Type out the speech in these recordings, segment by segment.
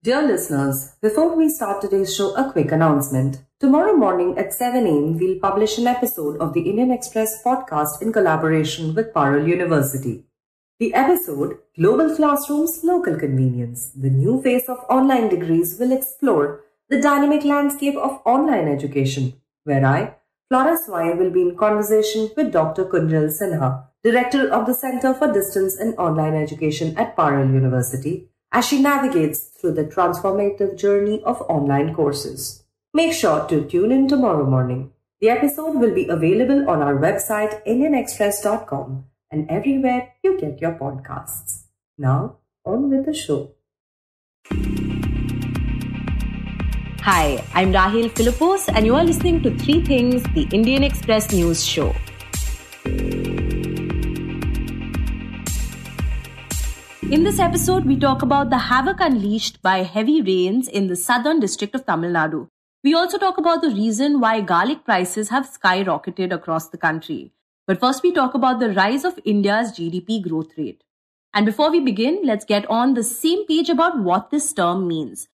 Dear listeners, before we start today's show, a quick announcement. Tomorrow morning at 7 a.m., we'll publish an episode of the Indian Express podcast in collaboration with Parallel University. The episode, Global Classrooms, Local Convenience, the new face of online degrees, will explore the dynamic landscape of online education, where I, Flora Swai, will be in conversation with Dr. Kunjal Sinha, Director of the Center for Distance and Online Education at Parallel University, as she navigates through the transformative journey of online courses. Make sure to tune in tomorrow morning. The episode will be available on our website indianexpress.com and everywhere you get your podcasts. Now, on with the show. Hi, I'm Rahel Philipose and you are listening to Three Things, the Indian Express News Show. In this episode, we talk about the havoc unleashed by heavy rains in the southern district of Tamil Nadu. We also talk about the reason why garlic prices have skyrocketed across the country. But first, we talk about the rise of India's GDP growth rate. And before we begin, let's get on the same page about what this term means.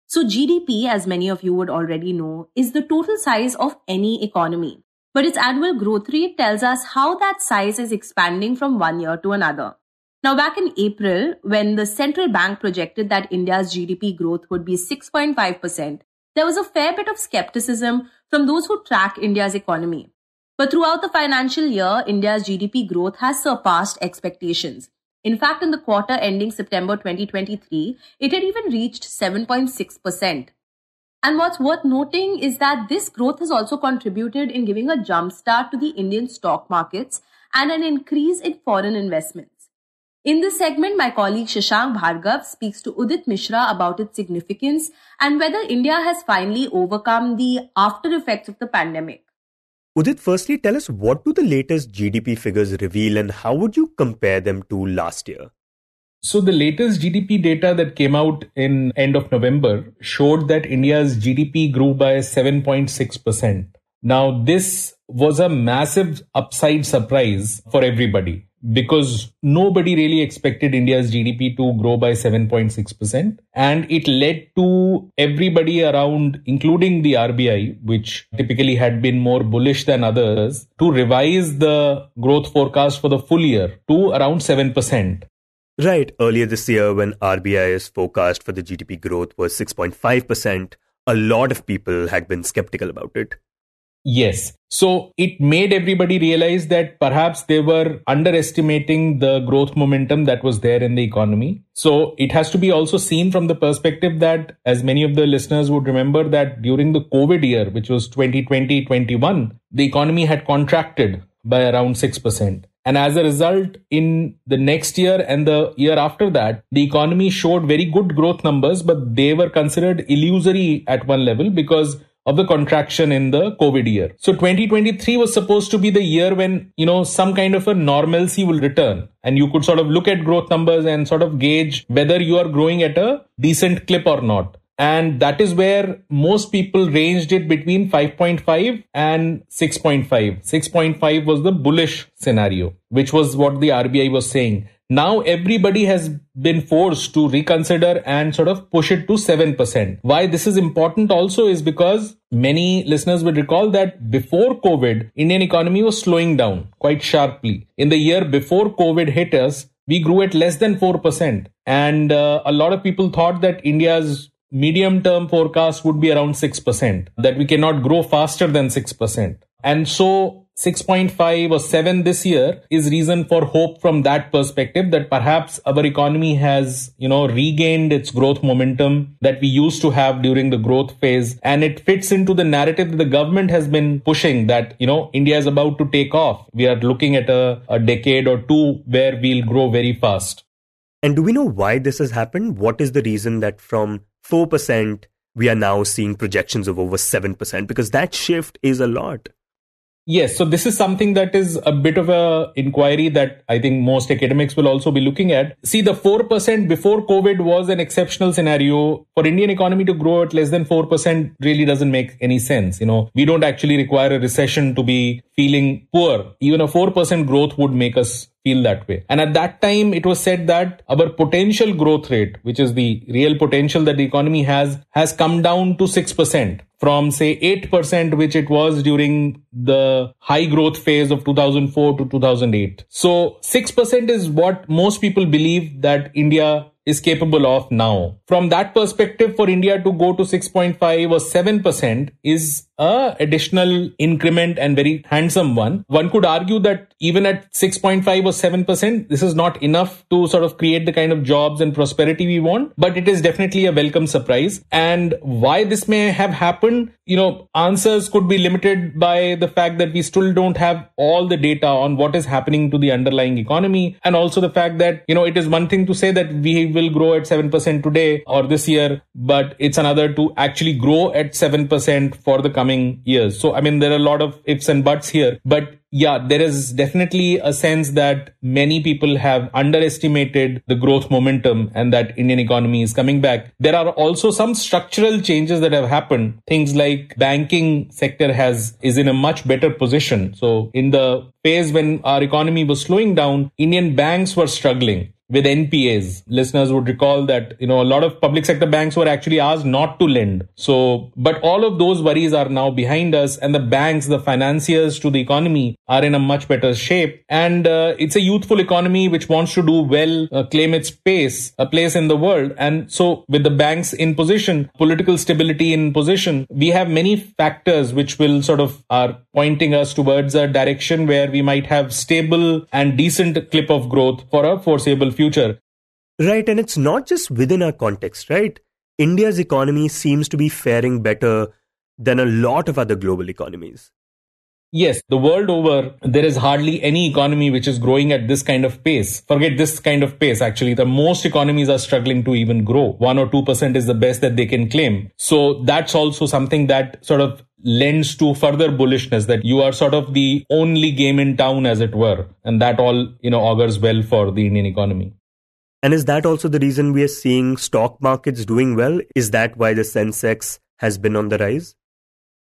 So GDP, as many of you would already know, is the total size of any economy. But its annual growth rate tells us how that size is expanding from one year to another. Now, back in April, when the central bank projected that India's GDP growth would be 6.5%, there was a fair bit of skepticism from those who track India's economy. But throughout the financial year, India's GDP growth has surpassed expectations. In fact, in the quarter ending September 2023, it had even reached 7.6%. And what's worth noting is that this growth has also contributed in giving a jumpstart to the Indian stock markets and an increase in foreign investments. In this segment, my colleague Shashank Bhargava speaks to Udit Misra about its significance and whether India has finally overcome the after effects of the pandemic. Udit, firstly, tell us, what do the latest GDP figures reveal and how would you compare them to last year? So the latest GDP data that came out in end of November showed that India's GDP grew by 7.6%. Now, this was a massive upside surprise for everybody, because nobody really expected India's GDP to grow by 7.6%. And it led to everybody around, including the RBI, which typically had been more bullish than others, to revise the growth forecast for the full year to around 7%. Right. Earlier this year, when RBI's forecast for the GDP growth was 6.5%, a lot of people had been skeptical about it. Yes. So it made everybody realize that perhaps they were underestimating the growth momentum that was there in the economy. So it has to be also seen from the perspective that, as many of the listeners would remember, that during the COVID year, which was 2020-21, the economy had contracted by around 6%. And as a result, in the next year and the year after that, the economy showed very good growth numbers, but they were considered illusory at one level because of the contraction in the COVID year. So 2023 was supposed to be the year when, some kind of a normalcy will return. And you could sort of look at growth numbers and sort of gauge whether you are growing at a decent clip or not. And that is where most people ranged it between 5.5 and 6.5. 6.5 was the bullish scenario, which was what the RBI was saying. Now everybody has been forced to reconsider and sort of push it to 7%. Why this is important also is because many listeners will recall that before COVID, Indian economy was slowing down quite sharply. In the year before COVID hit us, we grew at less than 4%. And a lot of people thought that India's medium-term forecast would be around 6%, that we cannot grow faster than 6%. And so 6.5 or 7 this year is reason for hope from that perspective, that perhaps our economy has, regained its growth momentum that we used to have during the growth phase. And it fits into the narrative that the government has been pushing that, India is about to take off. We are looking at a decade or two where we'll grow very fast. And do we know why this has happened? What is the reason that from 4%, we are now seeing projections of over 7%? Because that shift is a lot. Yes, so this is something that is a bit of a inquiry that I think most academics will also be looking at. See, the 4% before COVID was an exceptional scenario. For Indian economy to grow at less than 4% really doesn't make any sense. We don't actually require a recession to be feeling poor. Even a 4% growth would make us feel that way. And at that time, it was said that our potential growth rate, which is the real potential that the economy has come down to 6%. From say 8%, which it was during the high growth phase of 2004 to 2008. So 6% is what most people believe that India is capable of now. From that perspective, for India to go to 6.5 or 7% is an additional increment and very handsome one. One could argue that even at 6.5 or 7%, this is not enough to sort of create the kind of jobs and prosperity we want, but it is definitely a welcome surprise. And why this may have happened, answers could be limited by the fact that we still don't have all the data on what is happening to the underlying economy. And also the fact that, it is one thing to say that we will grow at 7% today or this year, but it's another to actually grow at 7% for the coming years. So, there are a lot of ifs and buts here, but yeah, there is definitely a sense that many people have underestimated the growth momentum and that Indian economy is coming back. There are also some structural changes that have happened. Things like banking sector is in a much better position. So in the phase when our economy was slowing down, Indian banks were struggling with NPAs. Listeners would recall that, a lot of public sector banks were actually asked not to lend. So, but all of those worries are now behind us, and the banks, the financiers to the economy are in a much better shape. And it's a youthful economy which wants to do well, claim its a place in the world. And so with the banks in position, political stability in position, we have many factors which will sort of are pointing us towards a direction where we might have stable and decent clip of growth for a foreseeable future. Right, and it's not just within our context, right? India's economy seems to be faring better than a lot of other global economies. Yes, the world over, there is hardly any economy which is growing at this kind of pace. Forget this kind of pace, actually. The most economies are struggling to even grow. 1 or 2% is the best that they can claim. So that's also something that sort of lends to further bullishness, that you are sort of the only game in town, as it were. And that all, augurs well for the Indian economy. And is that also the reason we are seeing stock markets doing well? Is that why the Sensex has been on the rise?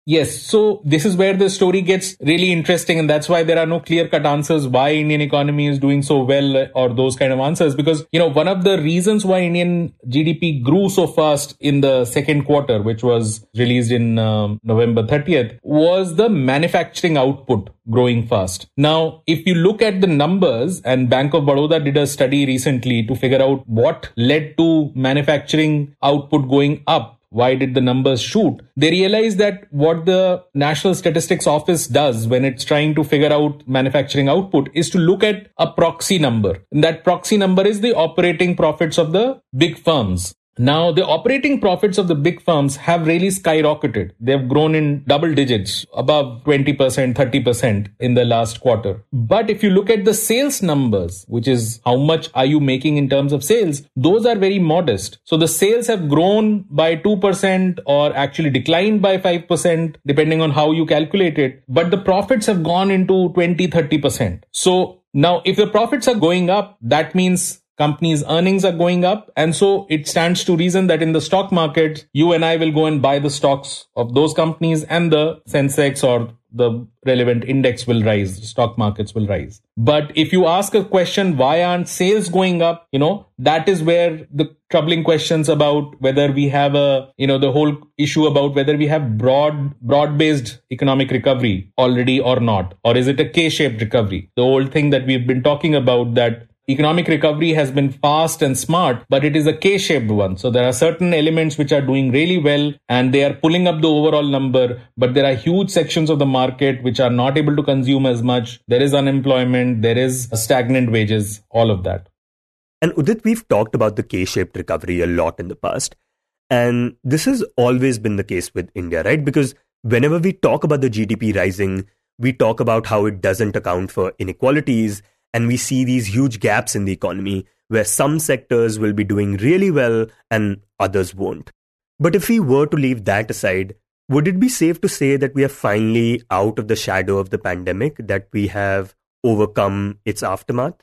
Yes. So this is where the story gets really interesting. And that's why there are no clear-cut answers why Indian economy is doing so well or those kind of answers. Because, one of the reasons why Indian GDP grew so fast in the second quarter, which was released in November 30th, was the manufacturing output growing fast. Now, if you look at the numbers, and Bank of Baroda did a study recently to figure out what led to manufacturing output going up, why did the numbers shoot? They realized that what the National Statistics Office does when it's trying to figure out manufacturing output is to look at a proxy number. And that proxy number is the operating profits of the big firms. Now, the operating profits of the big firms have really skyrocketed. They've grown in double digits, above 20%, 30% in the last quarter. But if you look at the sales numbers, which is how much are you making in terms of sales, those are very modest. So the sales have grown by 2% or actually declined by 5%, depending on how you calculate it. But the profits have gone into 20, 30%. So now, if the profits are going up, that means companies' earnings are going up. And so it stands to reason that in the stock market, you and I will go and buy the stocks of those companies, and the Sensex or the relevant index will rise, stock markets will rise. But if you ask a question, why aren't sales going up? That is where the troubling questions about whether we have the whole issue about whether we have broad-based economic recovery already or not, or is it a K-shaped recovery? The old thing that we've been talking about, that economic recovery has been fast and smart, but it is a K-shaped one. So there are certain elements which are doing really well and they are pulling up the overall number, but there are huge sections of the market which are not able to consume as much. There is unemployment, there is stagnant wages, all of that. And Udit, we've talked about the K-shaped recovery a lot in the past. And this has always been the case with India, right? Because whenever we talk about the GDP rising, we talk about how it doesn't account for inequalities. And we see these huge gaps in the economy where some sectors will be doing really well and others won't. But if we were to leave that aside, would it be safe to say that we are finally out of the shadow of the pandemic, that we have overcome its aftermath?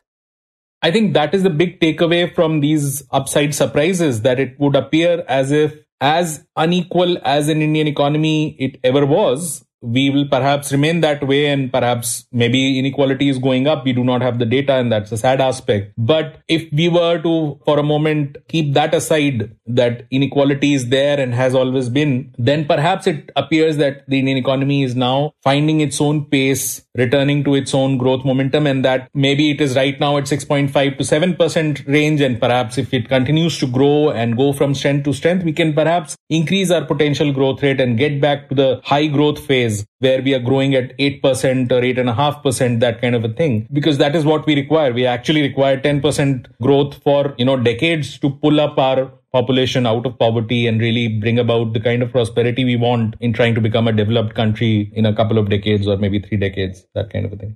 I think that is the big takeaway from these upside surprises, that it would appear as if as unequal as an Indian economy it ever was, we will perhaps remain that way, and perhaps maybe inequality is going up. We do not have the data, and that's a sad aspect. But if we were to, for a moment, keep that aside, that inequality is there and has always been, then perhaps it appears that the Indian economy is now finding its own pace, returning to its own growth momentum, and that maybe it is right now at 6.5 to 7% range, and perhaps if it continues to grow and go from strength to strength, we can perhaps increase our potential growth rate and get back to the high growth phase where we are growing at 8% or 8.5%, that kind of a thing, because that is what we require. We actually require 10% growth for, decades to pull up our population out of poverty and really bring about the kind of prosperity we want in trying to become a developed country in a couple of decades or maybe 3 decades, that kind of a thing.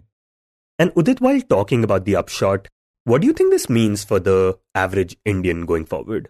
And Udit, while talking about the upshot, what do you think this means for the average Indian going forward?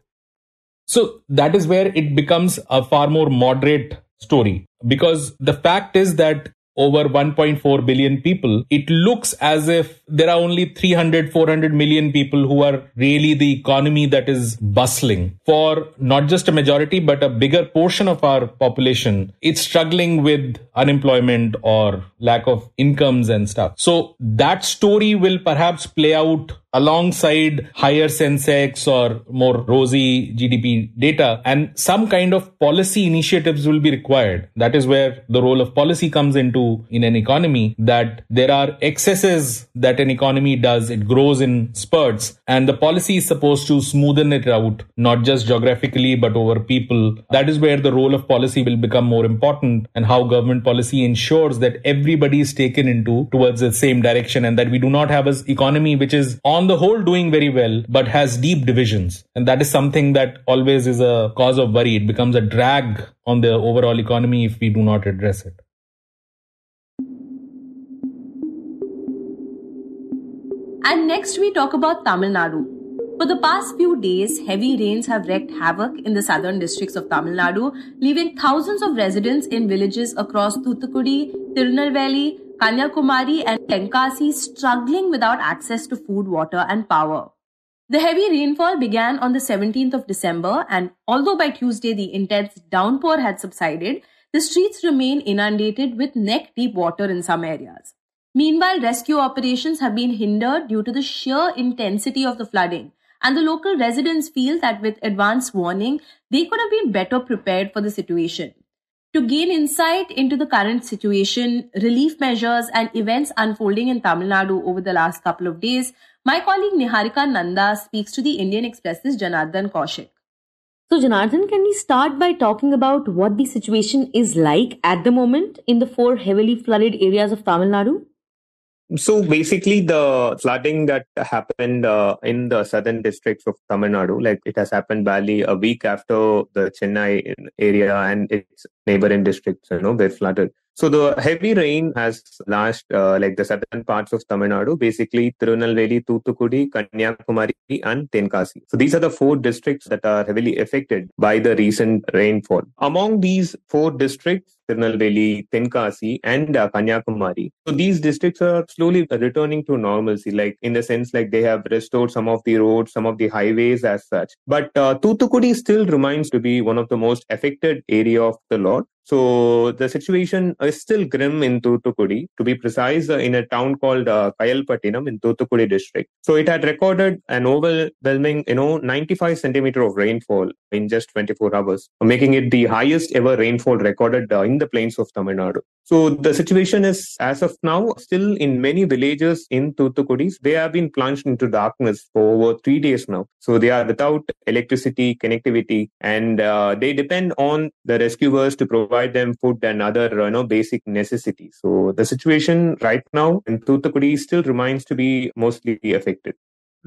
So that is where it becomes a far more moderate story, because the fact is that over 1.4 billion people, it looks as if there are only 300, 400 million people who are really the economy that is bustling. For not just a majority, but a bigger portion of our population, it's struggling with unemployment or lack of incomes and stuff. So that story will perhaps play out alongside higher Sensex or more rosy GDP data, and some kind of policy initiatives will be required. That is where the role of policy comes into in an economy, that there are excesses that an economy does. It grows in spurts, and the policy is supposed to smoothen it out, not just geographically, but over people. That is where the role of policy will become more important, and how government policy ensures that everybody is taken towards the same direction, and that we do not have an economy which is on the whole doing very well, but has deep divisions. And that is something that always is a cause of worry. It becomes a drag on the overall economy if we do not address it. And next we talk about Tamil Nadu. For the past few days, heavy rains have wreaked havoc in the southern districts of Tamil Nadu, leaving thousands of residents in villages across Thoothukudi, Tirunelveli, Kanyakumari and Tenkasi struggling without access to food, water and power. The heavy rainfall began on the 17th of December, and although by Tuesday the intense downpour had subsided, the streets remain inundated with neck-deep water in some areas. Meanwhile, rescue operations have been hindered due to the sheer intensity of the flooding, and the local residents feel that with advance warning, they could have been better prepared for the situation. To gain insight into the current situation, relief measures and events unfolding in Tamil Nadu over the last couple of days, my colleague Niharika Nanda speaks to the Indian Express's Janardhan Koushik. So Janardhan, can we start by talking about what the situation is like at the moment in the 4 heavily flooded areas of Tamil Nadu? So basically, the flooding that happened in the southern districts of Tamil Nadu, like it has happened barely a week after the Chennai area and its neighboring districts, were flooded. So the heavy rain has lashed like the southern parts of Tamil Nadu, basically Tirunelveli, Thoothukudi, Kanyakumari and Tenkasi. So these are the 4 districts that are heavily affected by the recent rainfall. Among these 4 districts, Tirunelveli, Tenkasi and Kanyakumari. So these districts are slowly returning to normalcy, like in the sense like they have restored some of the roads, some of the highways as such. But Thoothukudi still remains to be one of the most affected area of the lot. So the situation is still grim in Thoothukudi, to be precise, in a town called Kayalpattinam in Thoothukudi district. So it had recorded an overwhelming, 95 centimeter of rainfall in just 24 hours, making it the highest ever rainfall recorded in the plains of Tamil Nadu. So the situation is, as of now, still in many villages in Thoothukudi, they have been plunged into darkness for over 3 days now. So they are without electricity, connectivity, and they depend on the rescuers to provide them food and other basic necessities. So the situation right now in Thoothukudi still remains to be mostly affected.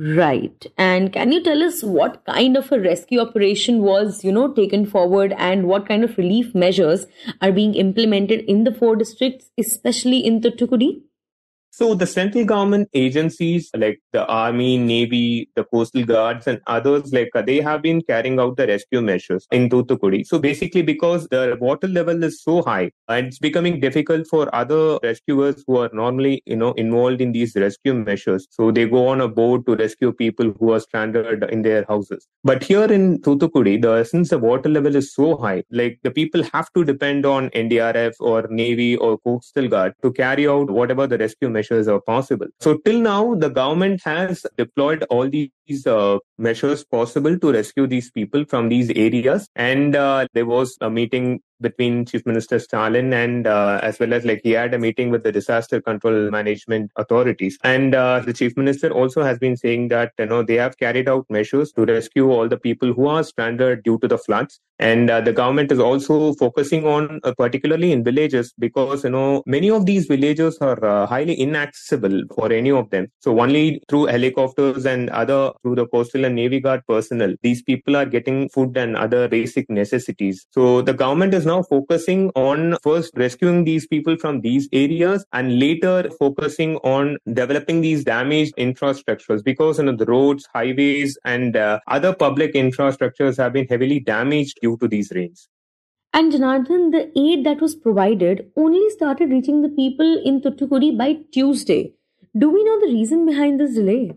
Right. And can you tell us what kind of a rescue operation was, taken forward, and what kind of relief measures are being implemented in the 4 districts, especially in Thoothukudi? So the central government agencies like the Army, Navy, the Coastal Guards and others, they have been carrying out the rescue measures in Thoothukudi. So basically because the water level is so high and it's becoming difficult for other rescuers who are normally, involved in these rescue measures. So they go on a boat to rescue people who are stranded in their houses. But here in Thoothukudi, since the water level is so high, the people have to depend on NDRF or Navy or Coastal Guard to carry out whatever the rescue measures are possible. So till now, the government has deployed all these measures possible to rescue these people from these areas. And there was a meeting between Chief Minister Stalin and as well as he had a meeting with the disaster control management authorities. And the Chief Minister also has been saying that, they have carried out measures to rescue all the people who are stranded due to the floods. And the government is also focusing on particularly in villages because, many of these villages are highly inaccessible for any of them. So only through helicopters and through the coastal and Navy Guard personnel, these people are getting food and other basic necessities. So the government is now focusing on first rescuing these people from these areas and later focusing on developing these damaged infrastructures because the roads, highways and other public infrastructures have been heavily damaged due to these rains. And Janardhan, the aid that was provided only started reaching the people in Thoothukudi by Tuesday. Do we know the reason behind this delay?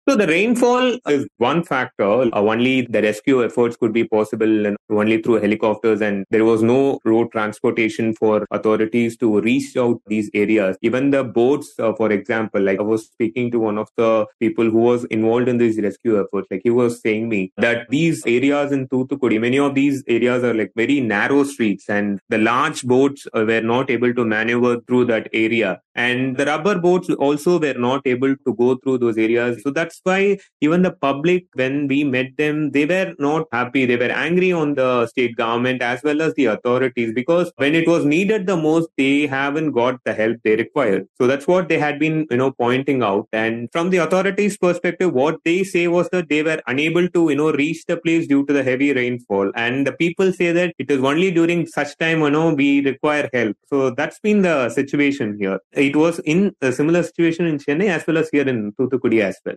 So the rainfall is one factor. Only the rescue efforts could be possible only through helicopters, and there was no road transportation for authorities to reach out these areas. Even the boats, for example, I was speaking to one of the people who was involved in these rescue efforts. He was saying me that these areas in Thoothukudi, many of these areas are very narrow streets, and the large boats were not able to maneuver through that area. And the rubber boats also were not able to go through those areas. So that's why even the public, when we met them, they were not happy. They were angry on the state government as well as the authorities because when it was needed the most, they haven't got the help they required. So that's what they had been, pointing out. And from the authorities' perspective, what they say was that they were unable to, reach the place due to the heavy rainfall. And the people say that it is only during such time, we require help. So that's been the situation here. It was in a similar situation in Chennai as well as here in Thoothukudi as well.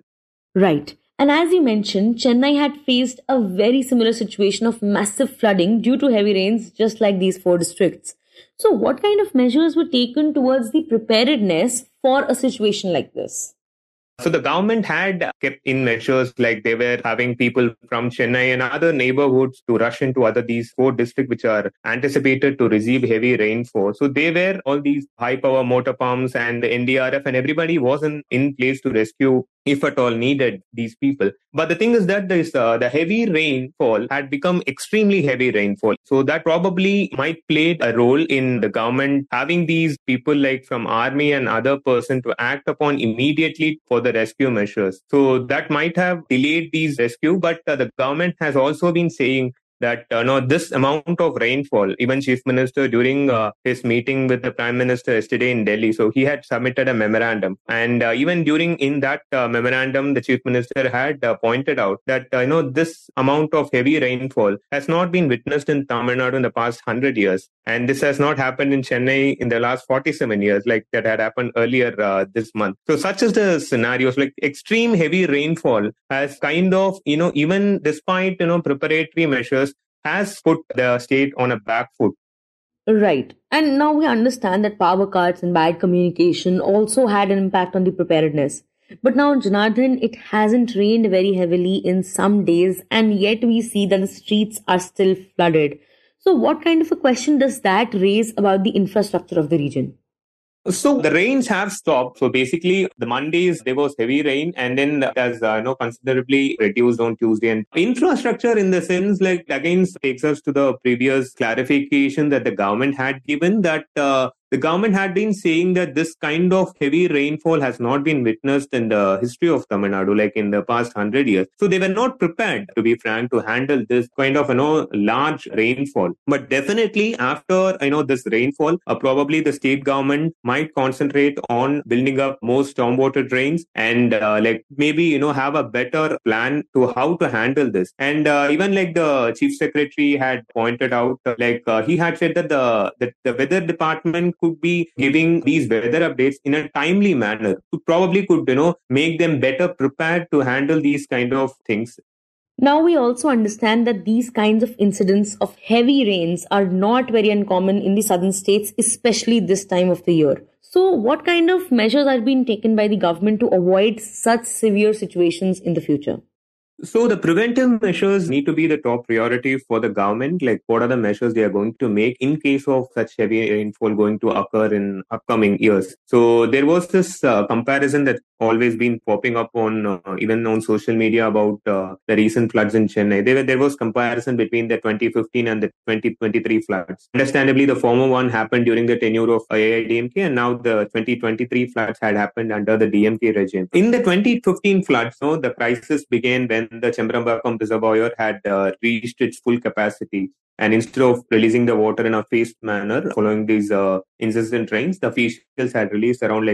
Right. And as you mentioned, Chennai had faced a very similar situation of massive flooding due to heavy rains, just like these 4 districts. So what kind of measures were taken towards the preparedness for a situation like this? So the government had kept in measures they were having people from Chennai and other neighborhoods to rush into these 4 districts which are anticipated to receive heavy rainfall. So they were all these high power motor pumps and the NDRF and everybody was in place to rescue if at all needed these people. But the thing is that the heavy rainfall had become extremely heavy rainfall. So that probably might play a role in the government having these people from army and other person to act upon immediately for the rescue measures. So that might have delayed these rescue, but the government has also been saying that this amount of rainfall, even Chief Minister during his meeting with the Prime Minister yesterday in Delhi, so he had submitted a memorandum. And even in that memorandum, the Chief Minister had pointed out that this amount of heavy rainfall has not been witnessed in Tamil Nadu in the past 100 years. And this has not happened in Chennai in the last 47 years, that had happened earlier this month. So such is the scenarios, extreme heavy rainfall has kind of, even despite, preparatory measures, has put the state on a back foot. Right. And now we understand that power cuts and bad communication also had an impact on the preparedness. But now, Janardhan, it hasn't rained very heavily in some days, and yet we see that the streets are still flooded. So what kind of a question does that raise about the infrastructure of the region? So the rains have stopped. So basically, the Mondays, there was heavy rain and then it has considerably reduced on Tuesday. And infrastructure in the sense, again, takes us to the previous clarification that the government had given that the government had been saying that this kind of heavy rainfall has not been witnessed in the history of Tamil Nadu, in the past 100 years. So they were not prepared, to be frank, to handle this kind of, large rainfall. But definitely after, this rainfall, probably the state government might concentrate on building up more stormwater drains and maybe, have a better plan to how to handle this. And even the chief secretary had pointed out, he had said that the weather department could be giving these weather updates in a timely manner, probably could, make them better prepared to handle these kind of things. Now we also understand that these kinds of incidents of heavy rains are not very uncommon in the southern states, especially this time of the year. So what kind of measures are being taken by the government to avoid such severe situations in the future? So the preventive measures need to be the top priority for the government. Like, what are the measures they are going to make in case of such heavy rainfall going to occur in upcoming years? So there was this comparison that always been popping up on even on social media about the recent floods in Chennai. There was comparison between the 2015 and the 2023 floods. Understandably, the former one happened during the tenure of AIDMK, and now the 2023 floods had happened under the DMK regime. In the 2015 floods, the crisis began when the Chembrambakam reservoir had reached its full capacity. And instead of releasing the water in a phased manner following these incessant rains, the officials had released around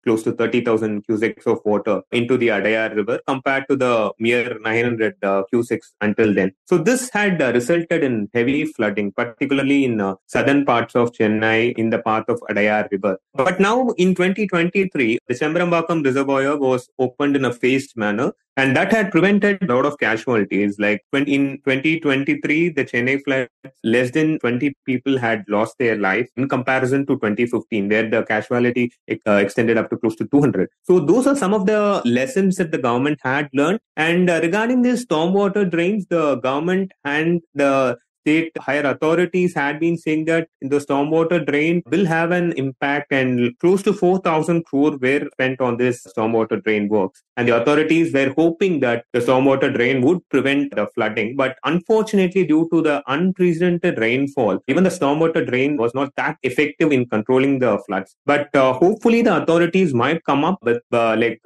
close to 30,000 cusecs of water into the Adayar River compared to the mere 900 cusecs until then. So this had resulted in heavy flooding, particularly in southern parts of Chennai in the path of Adayar River. But now in 2023, the Chembrambakam reservoir was opened in a phased manner, and that had prevented a lot of casualties. Like in 2023, the Chennai floods, less than 20 people had lost their life in comparison to 2015, where the casualty extended up to close to 200. So those are some of the lessons that the government had learned. And regarding these stormwater drains, the government and the state higher authorities had been saying that the stormwater drain will have an impact, and close to 4,000 crore were spent on this stormwater drain works. And the authorities were hoping that the stormwater drain would prevent the flooding. But unfortunately, due to the unprecedented rainfall, even the stormwater drain was not that effective in controlling the floods. But hopefully the authorities might come up with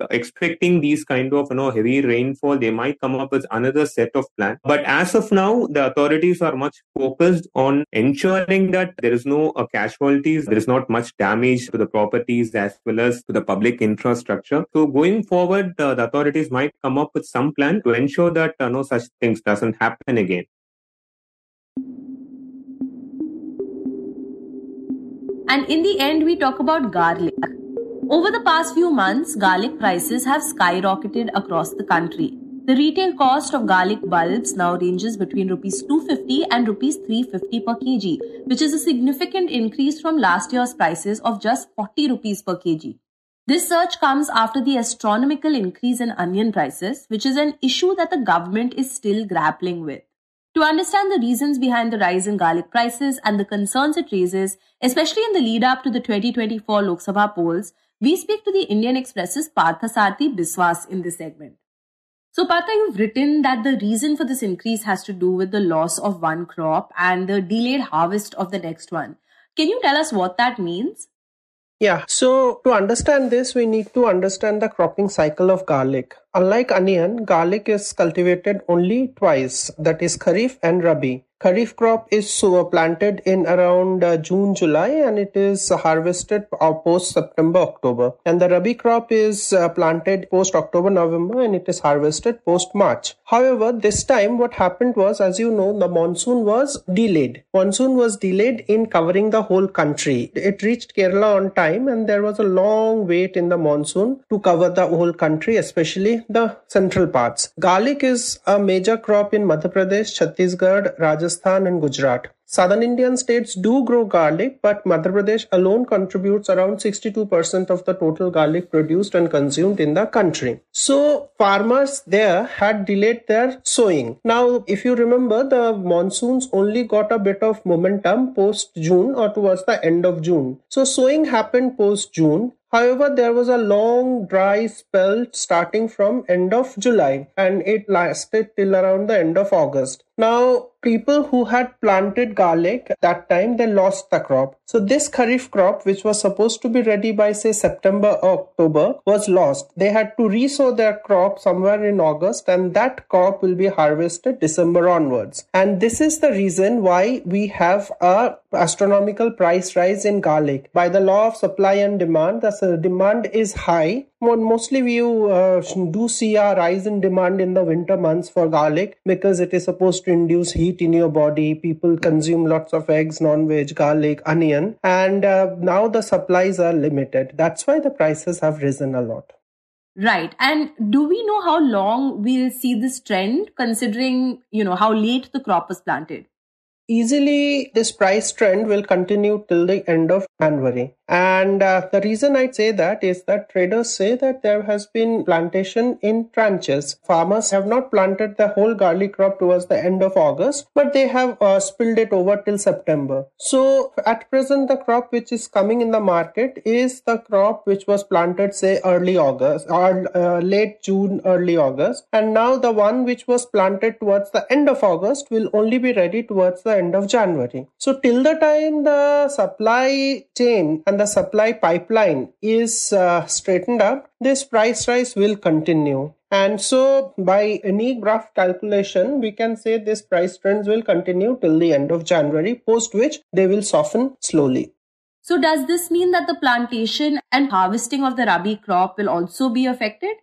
expecting these kind of heavy rainfall. They might come up with another set of plans. But as of now, the authorities are much focused on ensuring that there is no casualties, there is not much damage to the properties as well as to the public infrastructure. So going forward, the authorities might come up with some plan to ensure that no such things doesn't happen again. And in the end, we talk about garlic. Over the past few months, garlic prices have skyrocketed across the country. The retail cost of garlic bulbs now ranges between Rs 250 and Rs 350 per kg, which is a significant increase from last year's prices of just 40 rupees per kg. This surge comes after the astronomical increase in onion prices, which is an issue that the government is still grappling with. To understand the reasons behind the rise in garlic prices and the concerns it raises, especially in the lead up to the 2024 Lok Sabha polls, we speak to the Indian Express's Parthasarthi Biswas in this segment. So Partha, you've written that the reason for this increase has to do with the loss of one crop and the delayed harvest of the next one. Can you tell us what that means? Yeah, so to understand this, we need to understand the cropping cycle of garlic. Unlike onion, garlic is cultivated only twice, that is Kharif and Rabi. Kharif crop is planted in around June, July, and it is harvested post September, October. And the Rabi crop is planted post October, November, and it is harvested post March. However, this time what happened was, as you know, the monsoon was delayed. Monsoon was delayed in covering the whole country. It reached Kerala on time, and there was a long wait in the monsoon to cover the whole country, especially the central parts. Garlic is a major crop in Madhya Pradesh, Chhattisgarh, Rajasthan and Gujarat. Southern Indian states do grow garlic, but Madhya Pradesh alone contributes around 62% of the total garlic produced and consumed in the country. So farmers there had delayed their sowing. Now, if you remember, the monsoons only got a bit of momentum post-June or towards the end of June. So sowing happened post-June. However, there was a long dry spell starting from end of July, and it lasted till around the end of August. Now, people who had planted garlic that time, they lost the crop. So this Kharif crop, which was supposed to be ready by say September or October, was lost. They had to re-sow their crop somewhere in August, and that crop will be harvested December onwards. And this is the reason why we have a astronomical price rise in garlic. By the law of supply and demand, the demand is high. Mostly we do see a rise in demand in the winter months for garlic because it is supposed to induce heat in your body. People consume lots of eggs, non-veg, garlic, onion, and now the supplies are limited. That's why the prices have risen a lot. Right. And do we know how long we'll see this trend, considering, how late the crop was planted? Easily, this price trend will continue till the end of January. And the reason I say that is that traders say that there has been plantation in tranches. Farmers have not planted the whole garlic crop towards the end of August, but they have spilled it over till September. So at present, the crop which is coming in the market is the crop which was planted, say, early August or late June, early August. And now the one which was planted towards the end of August will only be ready towards the end of January. So till the time the supply chain and the supply pipeline is straightened up, this price rise will continue. And so by any rough calculation, we can say this price trends will continue till the end of January, post which they will soften slowly. So does this mean that the plantation and harvesting of the Rabi crop will also be affected?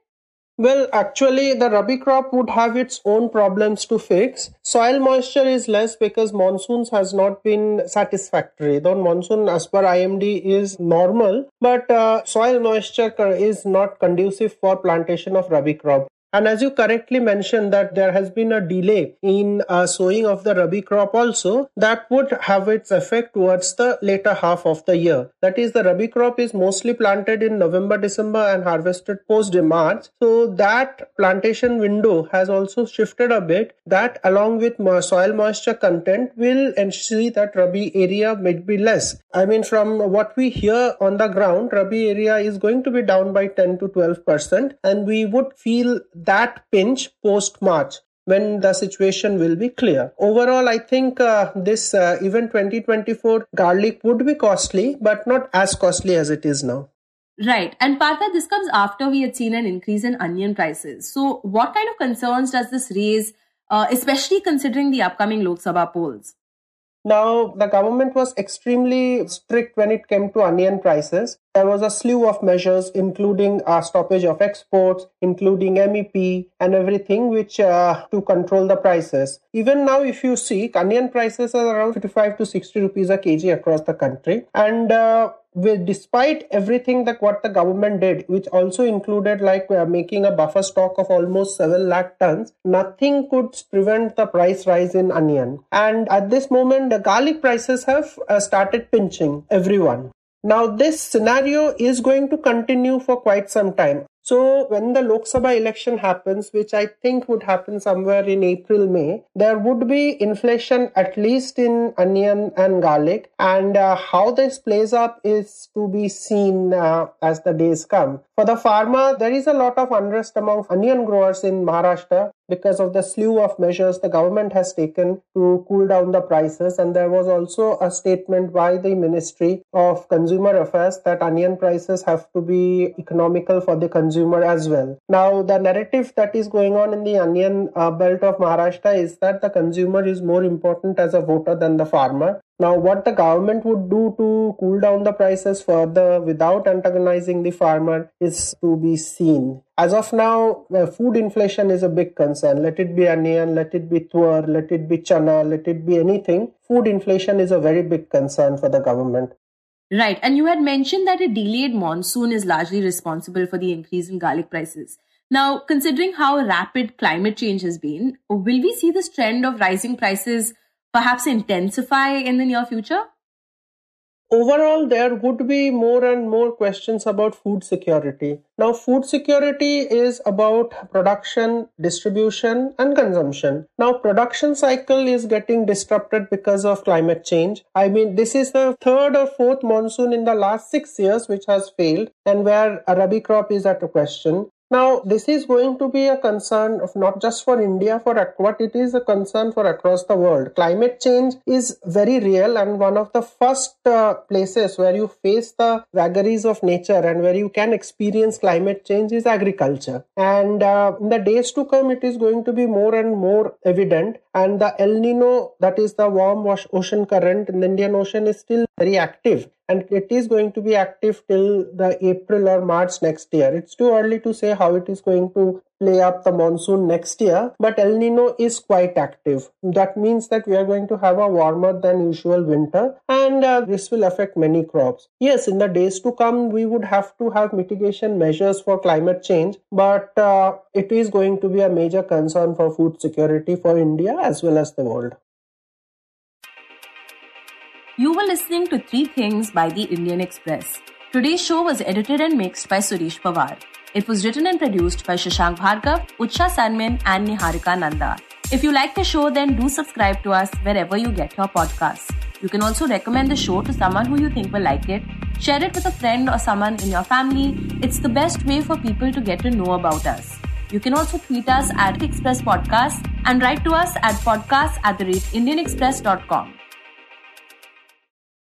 Well, actually, the Rabi crop would have its own problems to fix. Soil moisture is less because monsoons has not been satisfactory. Though monsoon as per IMD is normal, but soil moisture is not conducive for plantation of Rabi crop. And as you correctly mentioned that there has been a delay in sowing of the Rabi crop also, that would have its effect towards the later half of the year. That is, the Rabi crop is mostly planted in November, December and harvested post-March. So that plantation window has also shifted a bit. That along with soil moisture content will ensure that Rabi area may be less. I mean, from what we hear on the ground, Rabi area is going to be down by 10 to 12%, and we would feel that pinch post-March when the situation will be clear. Overall, I think this even 2024 garlic would be costly, but not as costly as it is now. Right. And Partha, this comes after we had seen an increase in onion prices. So what kind of concerns does this raise, especially considering the upcoming Lok Sabha polls? Now, the government was extremely strict when it came to onion prices. There was a slew of measures, including stoppage of exports, including MEP and everything, which to control the prices. Even now, if you see, onion prices are around 55 to 60 rupees a kg across the country. And despite everything that what the government did, which also included making a buffer stock of almost 7 lakh tons, nothing could prevent the price rise in onion. And at this moment, the garlic prices have started pinching everyone. Now, this scenario is going to continue for quite some time. So when the Lok Sabha election happens, which I think would happen somewhere in April, May, there would be inflation at least in onion and garlic. And how this plays up is to be seen as the days come. For the farmer, there is a lot of unrest among onion growers in Maharashtra because of the slew of measures the government has taken to cool down the prices. And there was also a statement by the Ministry of Consumer Affairs that onion prices have to be economical for the consumer as well. Now, the narrative that is going on in the onion belt of Maharashtra is that the consumer is more important as a voter than the farmer. Now, what the government would do to cool down the prices further without antagonizing the farmer is to be seen. As of now, food inflation is a big concern. Let it be onion, let it be tuar, let it be chana, let it be anything. Food inflation is a very big concern for the government. Right. And you had mentioned that a delayed monsoon is largely responsible for the increase in garlic prices. Now, considering how rapid climate change has been, will we see this trend of rising prices perhaps intensify in the near future? Overall, there would be more and more questions about food security. Now, food security is about production, distribution, and consumption. Now, production cycle is getting disrupted because of climate change. I mean, this is the third or fourth monsoon in the last 6 years which has failed, and where a Rabi crop is at a question. Now, this is going to be a concern of not just for India, but it is a concern for across the world. Climate change is very real, and one of the first places where you face the vagaries of nature and where you can experience climate change is agriculture. And in the days to come, it is going to be more and more evident. And the El Nino, that is the warm ocean current in the Indian Ocean, is still very active. And it is going to be active till the April or March next year. It's too early to say how it is going to play up the monsoon next year, but El Nino is quite active. That means that we are going to have a warmer than usual winter, and this will affect many crops. Yes, in the days to come, we would have to have mitigation measures for climate change, but it is going to be a major concern for food security for India as well as the world. You were listening to 3 Things by the Indian Express. Today's show was edited and mixed by Suresh Pawar. It was written and produced by Shashank, Bhargava, Utsa, Sarmin and Niharika, Nanda. If you like the show, then do subscribe to us wherever you get your podcasts. You can also recommend the show to someone who you think will like it. Share it with a friend or someone in your family. It's the best way for people to get to know about us. You can also tweet us at Express Podcast and write to us at podcast@indianexpress.com.